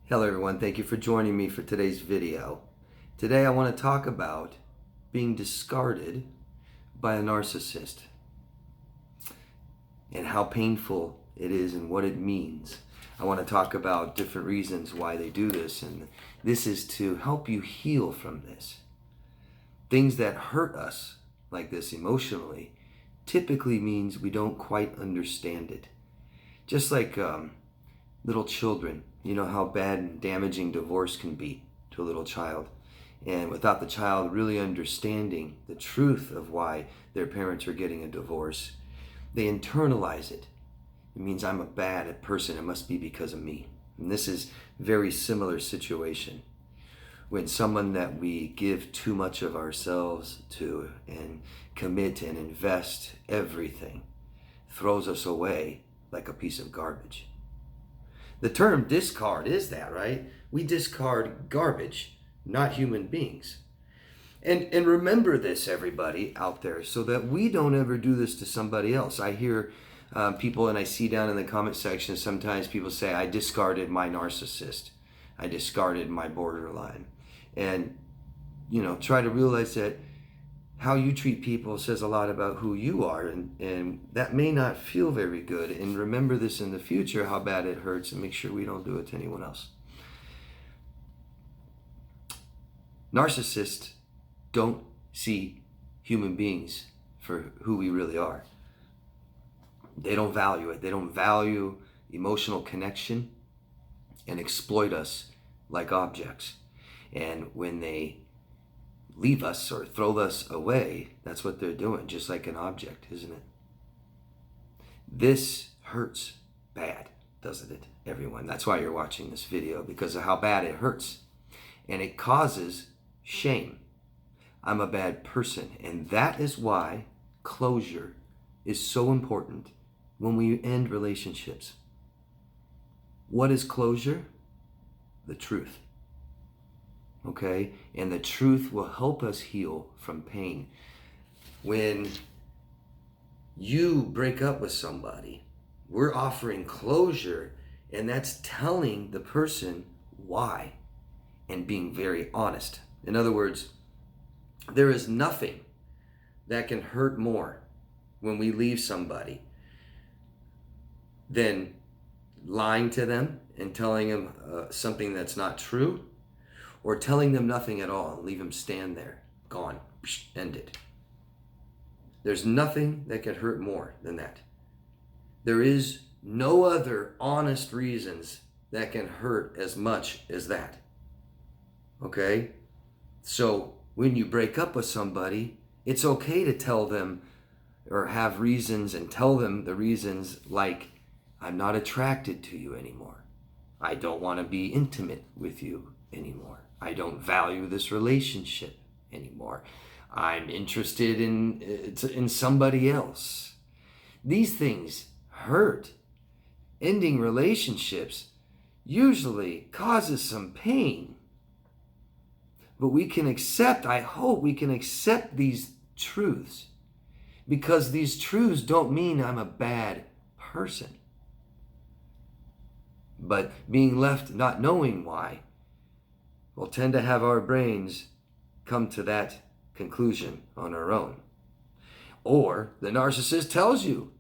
Hello everyone, thank you for joining me for today's video. Today I want to talk about being discarded by a narcissist and how painful it is and what it means. I want to talk about different reasons why they do this, and this is to help you heal from this. Things that hurt us like this emotionally typically means we don't quite understand it. Just like little children, you know how bad and damaging divorce can be to a little child. And without the child really understanding the truth of why their parents are getting a divorce, they internalize it. It means I'm a bad person, it must be because of me. And this is a very similar situation. When someone that we give too much of ourselves to and commit and invest everything throws us away like a piece of garbage. The term discard is that, right? We discard garbage, not human beings. And remember this, everybody out there, so that we don't ever do this to somebody else. I hear people, and I see down in the comment section, sometimes people say, I discarded my narcissist. I discarded my borderline. And, try to realize that how you treat people says a lot about who you are, and that may not feel very good. And remember this in the future, how bad it hurts, and make sure we don't do it to anyone else. Narcissists don't see human beings for who we really are. They don't value it. They don't value emotional connection and exploit us like objects. And when they leave us or throw us away, that's what they're doing, just like an object, isn't it? This hurts bad, doesn't it, everyone? That's why you're watching this video, because of how bad it hurts. And it causes shame. I'm a bad person. And that is why closure is so important when we end relationships. What is closure? The truth. Okay? And the truth will help us heal from pain. When you break up with somebody, we're offering closure, and that's telling the person why and being very honest. In other words, there is nothing that can hurt more when we leave somebody than lying to them and telling them something that's not true, or telling them nothing at all and leave them stand there, gone, end it. There's nothing that can hurt more than that. There is no other honest reasons that can hurt as much as that. Okay? So when you break up with somebody, it's okay to tell them or have reasons and tell them the reasons, like, I'm not attracted to you anymore. I don't want to be intimate with you anymore. I don't value this relationship anymore. I'm interested in somebody else. These things hurt. Ending relationships usually causes some pain. But we can accept, I hope we can accept these truths, because these truths don't mean I'm a bad person. But being left not knowing why will tend to have our brains come to that conclusion on our own. Or the narcissist tells you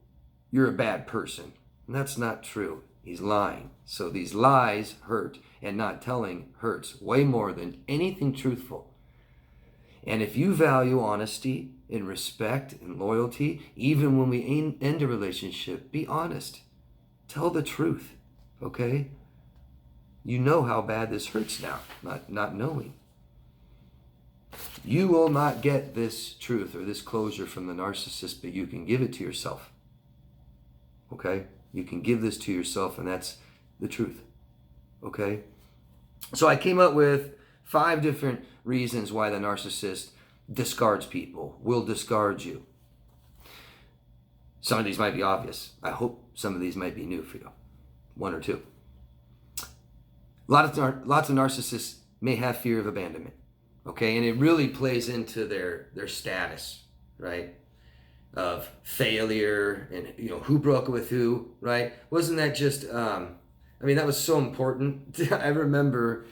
you're a bad person. And that's not true. He's lying. So these lies hurt, and not telling hurts way more than anything truthful. And if you value honesty and respect and loyalty, even when we end a relationship, be honest. Tell the truth, okay? You know how bad this hurts now, not knowing. You will not get this truth or this closure from the narcissist, but you can give it to yourself. Okay? You can give this to yourself, and that's the truth. Okay? So I came up with 5 different reasons why the narcissist discards people, will discard you. Some of these might be obvious. I hope some of these might be new for you. 1 or 2. Lots of narcissists may have fear of abandonment, okay? And it really plays into their status, right? Of failure and, who broke with who, right? Wasn't that just I mean, that was so important. I remember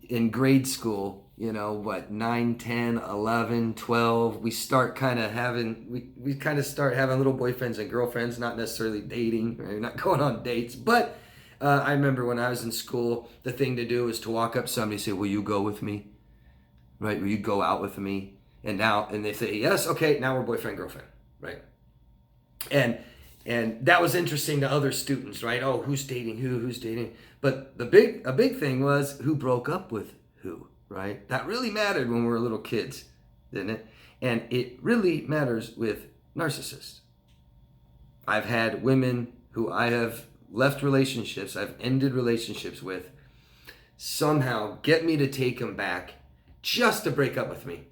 in grade school, 9, 10, 11, 12, we start kind of having, we kind of start having little boyfriends and girlfriends, not necessarily dating, right? Not going on dates. But I remember when I was in school, the thing to do was to walk up to somebody and say, will you go with me? Right? Will you go out with me? And they say, yes, okay, now we're boyfriend, girlfriend, right? And that was interesting to other students, right? Oh, who's dating who's dating? But a big thing was who broke up with who, right? That really mattered when we were little kids, didn't it? And it really matters with narcissists. I've had women who I have left relationships, I've ended relationships with, somehow get me to take them back just to break up with me.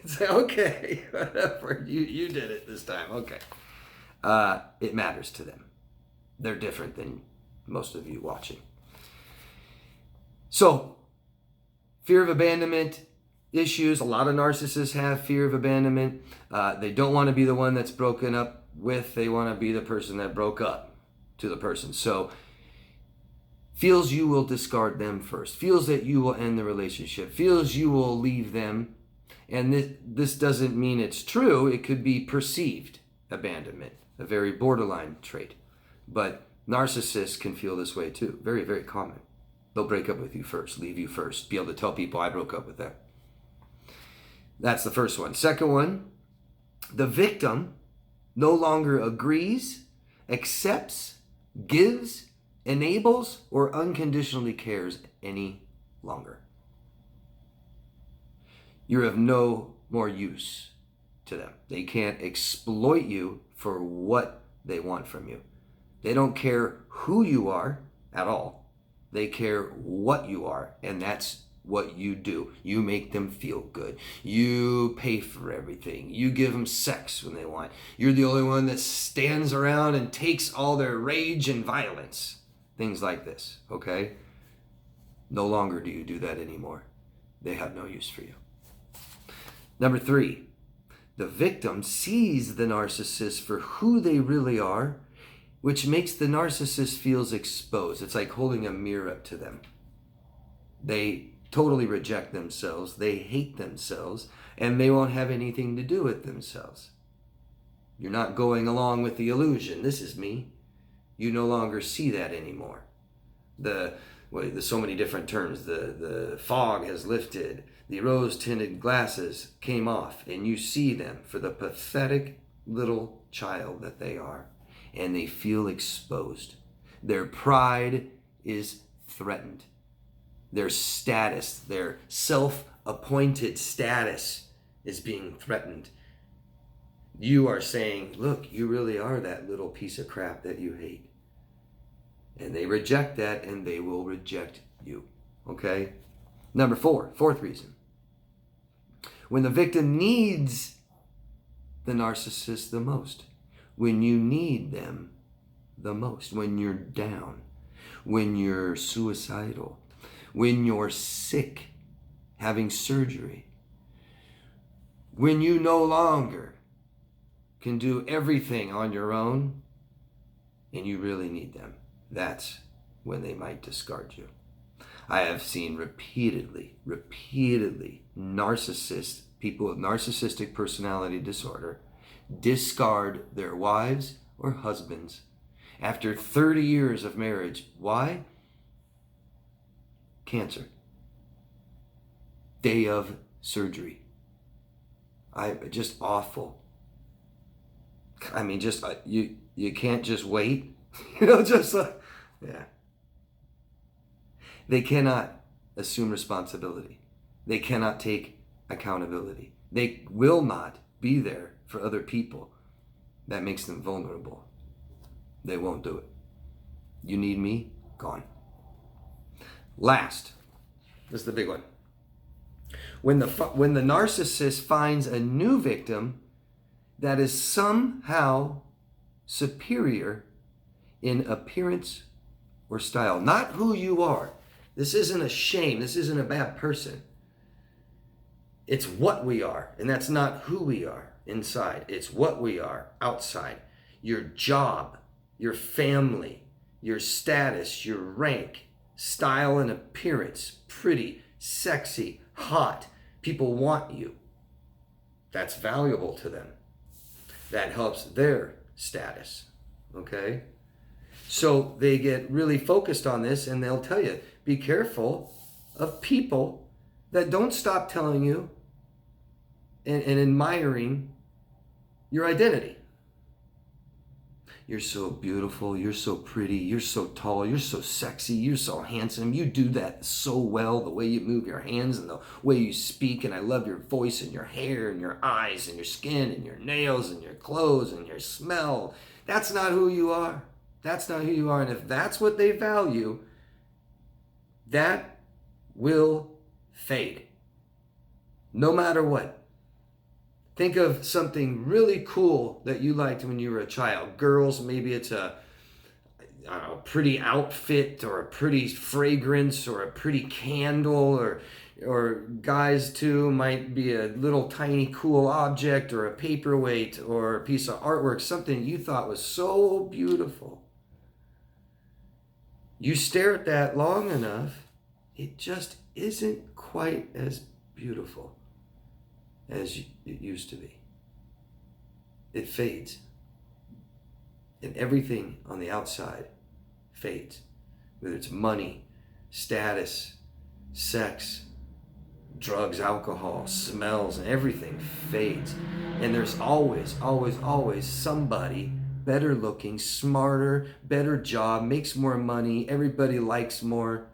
Say, okay, whatever, you did it this time, okay. It matters to them. They're different than most of you watching. So, fear of abandonment issues. A lot of narcissists have fear of abandonment. They don't want to be the one that's broken up with. They want to be the person that broke up to the person. So, feels you will discard them first. Feels that you will end the relationship. Feels you will leave them. And this doesn't mean it's true. It could be perceived abandonment. A very borderline trait. But narcissists can feel this way too. Very, very common. They'll break up with you first, leave you first, be able to tell people I broke up with them. That's the first one. Second one, the victim no longer agrees, accepts, gives, enables, or unconditionally cares any longer. You're of no more use to them. They can't exploit you for what they want from you. They don't care who you are at all. They care what you are, and that's what you do. You make them feel good. You pay for everything. You give them sex when they want. You're the only one that stands around and takes all their rage and violence. Things like this, okay? No longer do you do that anymore. They have no use for you. Number 3. The victim sees the narcissist for who they really are, which makes the narcissist feels exposed. It's like holding a mirror up to them. They totally reject themselves. They hate themselves, and they won't have anything to do with themselves. You're not going along with the illusion. This is me. You no longer see that anymore. There's so many different terms. The fog has lifted. The rose-tinted glasses came off, and you see them for the pathetic little child that they are, and they feel exposed. Their pride is threatened. Their status, their self-appointed status is being threatened. You are saying, look, you really are that little piece of crap that you hate. And they reject that, and they will reject you. Okay? Number 4, fourth reason. When the victim needs the narcissist the most, when you need them the most, when you're down, when you're suicidal, when you're sick, having surgery, when you no longer can do everything on your own and you really need them, that's when they might discard you. I have seen repeatedly, narcissists, people with narcissistic personality disorder, discard their wives or husbands after 30 years of marriage. Why? Cancer. Day of surgery. Just awful. I mean, just you can't just wait. Yeah. They cannot assume responsibility. They cannot take accountability. They will not be there for other people. That makes them vulnerable. They won't do it. You need me? Gone. Last, this is the big one. When the narcissist finds a new victim that is somehow superior in appearance or style, not who you are. This isn't a shame. This isn't a bad person. It's what we are, and that's not who we are inside. It's what we are outside. Your job, your family, your status, your rank, style and appearance, pretty, sexy, hot. People want you. That's valuable to them. That helps their status, okay? So they get really focused on this, and they'll tell you, be careful of people that don't stop telling you and admiring your identity. You're so beautiful, you're so pretty, you're so tall, you're so sexy, you're so handsome, you do that so well, the way you move your hands and the way you speak, and I love your voice and your hair and your eyes and your skin and your nails and your clothes and your smell. That's not who you are. That's not who you are. And if that's what they value, that will fade. No matter what. Think of something really cool that you liked when you were a child. Girls, maybe it's a pretty outfit or a pretty fragrance or a pretty candle, or guys too, might be a little tiny cool object or a paperweight or a piece of artwork, something you thought was so beautiful. You stare at that long enough, it just isn't quite as beautiful as it used to be. It fades. And everything on the outside fades. Whether it's money, status, sex, drugs, alcohol, smells, and everything fades. And there's always, always, always somebody better looking, smarter, better job, makes more money, everybody likes more.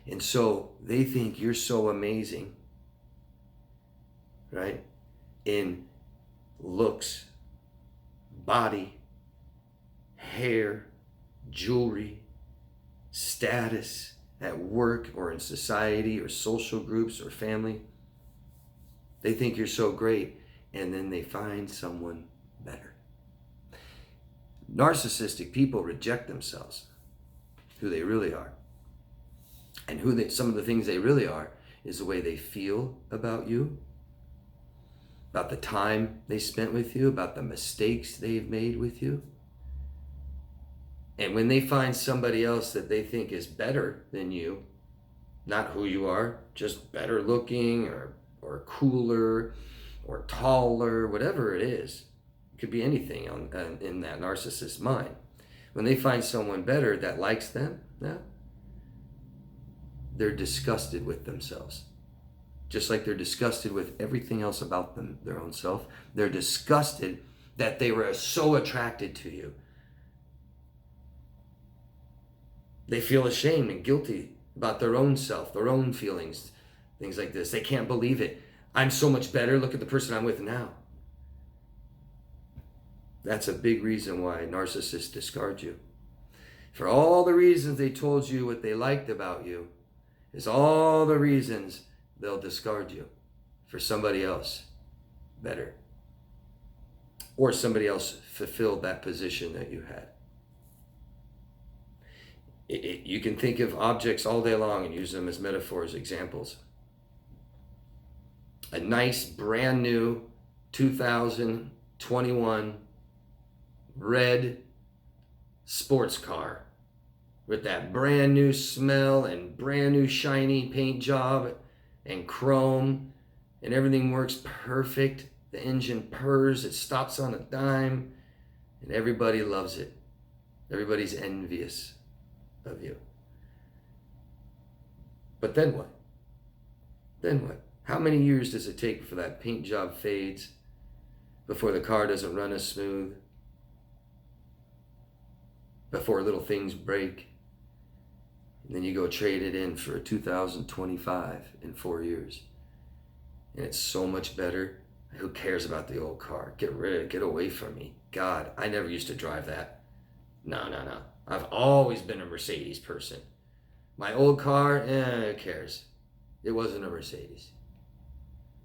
And so they think you're so amazing, right? In looks, body, hair, jewelry, status at work or in society or social groups or family. They think you're so great, and then they find someone better. Narcissistic people reject themselves, who they really are. And some of the things they really are is the way they feel about you, about the time they spent with you, about the mistakes they've made with you. And when they find somebody else that they think is better than you, not who you are, just better looking or cooler or taller, whatever it is, it could be anything in that narcissist's mind. When they find someone better that likes them, yeah, they're disgusted with themselves. Just like they're disgusted with everything else about them, their own self. They're disgusted that they were so attracted to you. They feel ashamed and guilty about their own self, their own feelings, things like this. They can't believe it. I'm so much better. Look at the person I'm with now. That's a big reason why narcissists discard you. For all the reasons they told you what they liked about you, is all the reasons they'll discard you for somebody else better. Or somebody else fulfilled that position that you had. You can think of objects all day long and use them as metaphors, examples. A nice brand new 2021 red sports car with that brand new smell and brand new shiny paint job and chrome, and everything works perfect. The engine purrs, it stops on a dime, and everybody loves it. Everybody's envious of you. But then what? Then what? How many years does it take before that paint job fades, before the car doesn't run as smooth, before little things break? And then you go trade it in for a 2025 in 4 years. And it's so much better. Who cares about the old car? Get rid of it. Get away from me. God, I never used to drive that. No. I've always been a Mercedes person. My old car, who cares? It wasn't a Mercedes.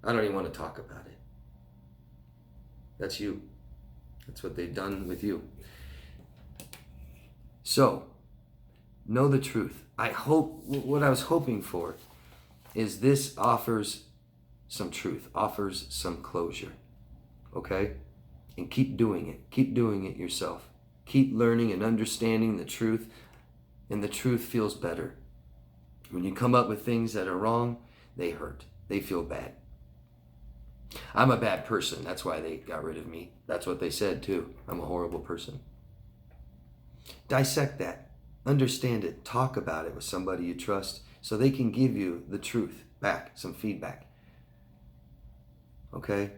I don't even want to talk about it. That's you. That's what they've done with you. So, know the truth. I hope, what I was hoping for is this offers some truth, offers some closure. Okay? And keep doing it. Keep doing it yourself. Keep learning and understanding the truth, and the truth feels better. When you come up with things that are wrong, they hurt. They feel bad. I'm a bad person. That's why they got rid of me. That's what they said too. I'm a horrible person. Dissect that. Understand it. Talk about it with somebody you trust so they can give you the truth back, some feedback. Okay?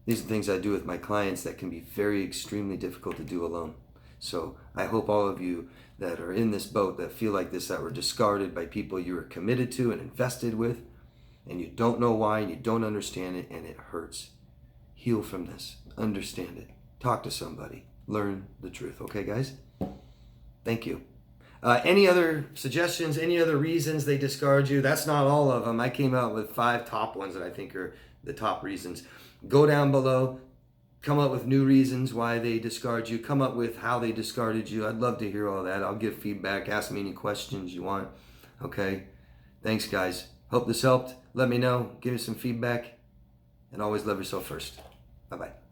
These are things I do with my clients that can be very extremely difficult to do alone. So I hope all of you that are in this boat, that feel like this, that were discarded by people you were committed to and invested with, and you don't know why, and you don't understand it, and it hurts. Heal from this. Understand it. Talk to somebody. Learn the truth. Okay, guys? Thank you. Any other suggestions, any other reasons they discard you? That's not all of them. I came out with 5 top ones that I think are the top reasons. Go down below. Come up with new reasons why they discard you. Come up with how they discarded you. I'd love to hear all that. I'll give feedback. Ask me any questions you want. Okay? Thanks, guys. Hope this helped. Let me know. Give me some feedback. And always love yourself first. Bye-bye.